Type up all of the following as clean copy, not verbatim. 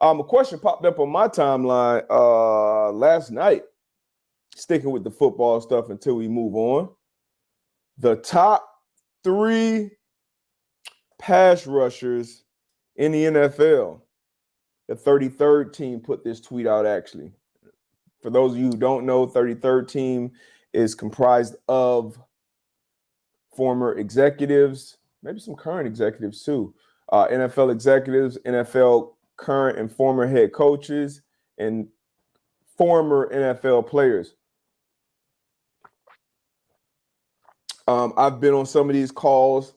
A question popped up on my timeline last night, sticking with the football stuff until we move on. The top 3 pass rushers in the NFL. The 33rd team put this tweet out, actually. For those of you who don't know, 33rd team is comprised of former executives, maybe some current executives too, NFL executives, NFL current and former head coaches, and former NFL players. I've been on some of these calls.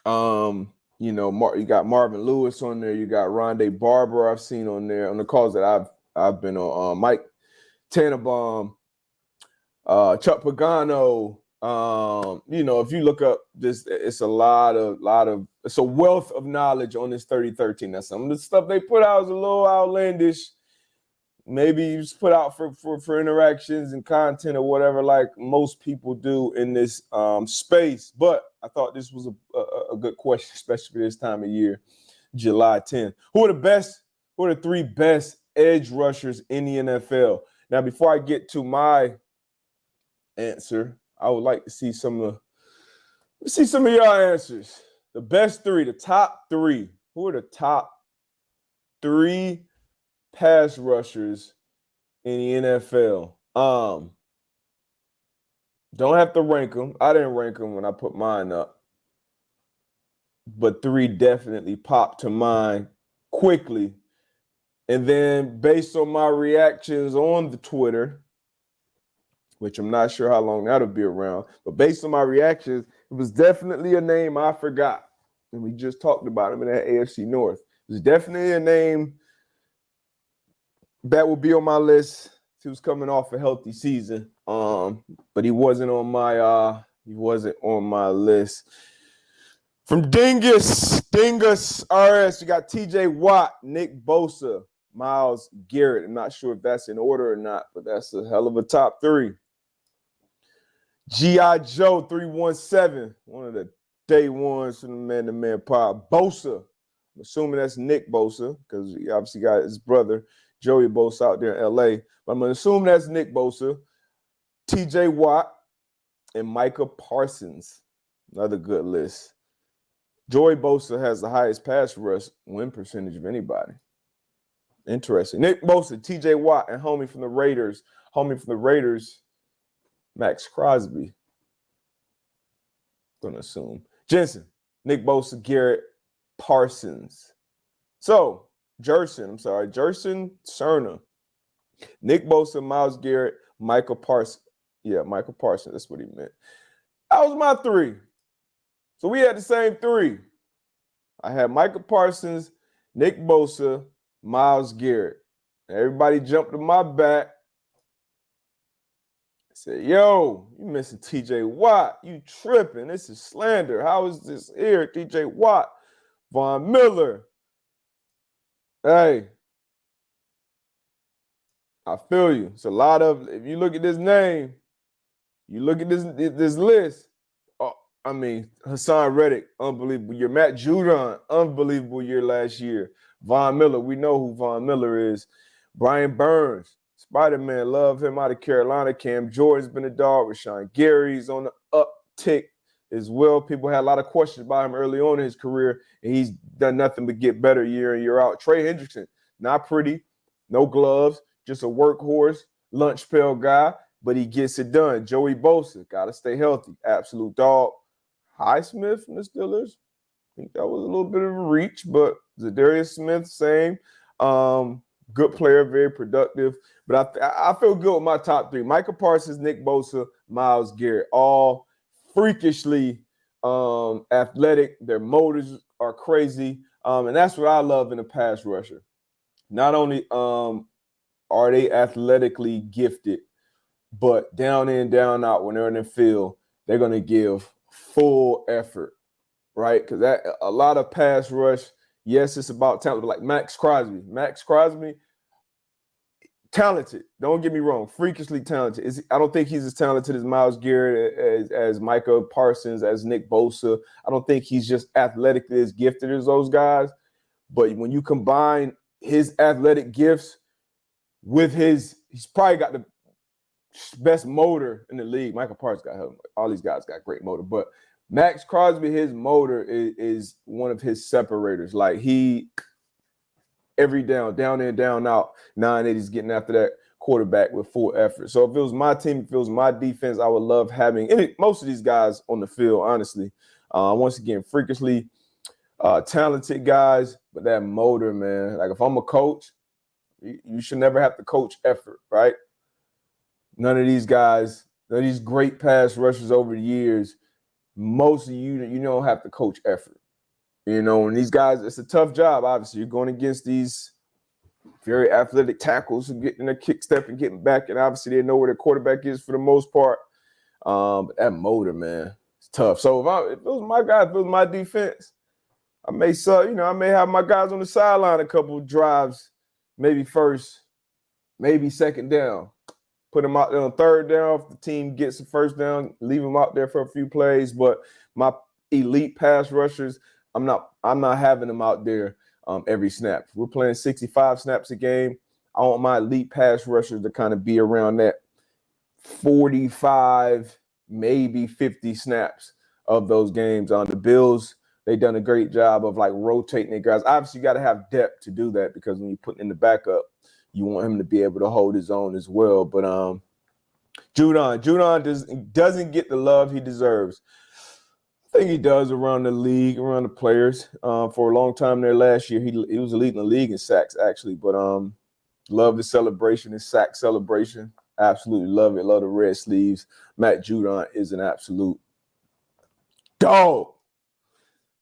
You got Marvin Lewis on there. You got Rondé Barber I've seen on there on the calls that I've been on. Mike Tannenbaum, Chuck Pagano. If you look up this, it's it's a wealth of knowledge on this 3013. Now, some of the stuff they put out is a little outlandish. Maybe you just put out for interactions and content or whatever, like most people do in this space. But I thought this was a good question, especially for this time of year, July 10th. Who are the 3 best edge rushers in the NFL? Now, before I get to my answer, I would like to see some of y'all answers. The best 3, the top 3. Who are the top 3 pass rushers in the NFL? Don't have to rank them. I didn't rank them when I put mine up. But 3 definitely popped to mind quickly. And then based on my reactions on the Twitter, which I'm not sure how long that'll be around, but based on my reactions, it was definitely a name I forgot. And we just talked about him in that AFC North. It was definitely a name that would be on my list. He was coming off a healthy season, but he wasn't on my list. From Dingus RS, you got T.J. Watt, Nick Bosa, Myles Garrett. I'm not sure if that's in order or not, but that's a hell of a top 3. G.I. Joe 317, one of the day ones from the man-to-man pod. Bosa, I'm assuming that's Nick Bosa because he obviously got his brother Joey Bosa out there in L.A. But I'm going to assume that's Nick Bosa, T.J. Watt, and Micah Parsons. Another good list. Joey Bosa has the highest pass rush win percentage of anybody. Interesting. Nick Bosa, T.J. Watt, and homie from the Raiders, Max Crosby. Gonna assume. Jensen, Nick Bosa, Garrett, Parsons. So, Jerson Cerna, Nick Bosa, Myles Garrett, Michael Parsons. Yeah, Michael Parsons. That's what he meant. That was my 3. So we had the same 3. I had Michael Parsons, Nick Bosa, Myles Garrett. Everybody jumped to my back. I said, yo, you missing T.J. Watt. You tripping. This is slander. How is this here? T.J. Watt, Von Miller. Hey, I feel you. It's a lot of, if you look at this name, you look at this list. Hassan Reddick, unbelievable year. Matt Judon, unbelievable year last year. Von Miller, we know who Von Miller is. Brian Burns, Spider-Man, love him out of Carolina. Cam Jordan's been a dog. Rashawn Gary's on the uptick as well. People had a lot of questions about him early on in his career, and he's done nothing but get better year in, year out. Trey Hendrickson, not pretty, no gloves, just a workhorse, lunch pail guy, but he gets it done. Joey Bosa, got to stay healthy, absolute dog. Highsmith from the Steelers, I think that was a little bit of a reach, but Darius Smith, same. Good player, very productive. But I feel good with my top 3. Michael Parsons, Nick Bosa, Myles Garrett, all freakishly athletic. Their motors are crazy. And that's what I love in a pass rusher. Not only are they athletically gifted, but down in, down out, when they're in the field, they're going to give full effort, right? Because that a lot of pass rush, yes, it's about talent, but like Max Crosby, talented. Don't get me wrong, freakishly talented. I don't think he's as talented as Myles Garrett, as Micah Parsons, as Nick Bosa. I don't think he's just athletically as gifted as those guys. But when you combine his athletic gifts with he's probably got the best motor in the league. Michael Parsons got help. All these guys got great motor, but Max Crosby, his motor is one of his separators. Like he every down in, down out, 980s getting after that quarterback with full effort. So if it was my team, if it was my defense, I would love having most of these guys on the field, honestly. Once again, freakishly talented guys, but that motor, man. Like if I'm a coach, you should never have to coach effort, right? None of these guys, none of these great pass rushers over the years, most of you don't have to coach effort. And these guys, it's a tough job, obviously. You're going against these very athletic tackles who get in their kick step and getting back, and obviously they know where their quarterback is for the most part. But that motor, man, it's tough. So if it was my guy, if it was my defense, I may have my guys on the sideline a couple of drives, maybe first, maybe second down. Put them out there on third down. If the team gets the first down, leave them out there for a few plays. But my elite pass rushers, I'm not having them out there every snap. We're playing 65 snaps a game. I want my elite pass rushers to kind of be around that 45, maybe 50 snaps of those games. On the Bills, they've done a great job of like rotating their guys. Obviously, you got to have depth to do that because when you're putting in the backup, you want him to be able to hold his own as well. But Judon doesn't get the love he deserves. I think he does around the league, around the players. For a long time there last year, he was leading the league in sacks, actually. But love the celebration, his sack celebration. Absolutely love it. Love the red sleeves. Matt Judon is an absolute dog.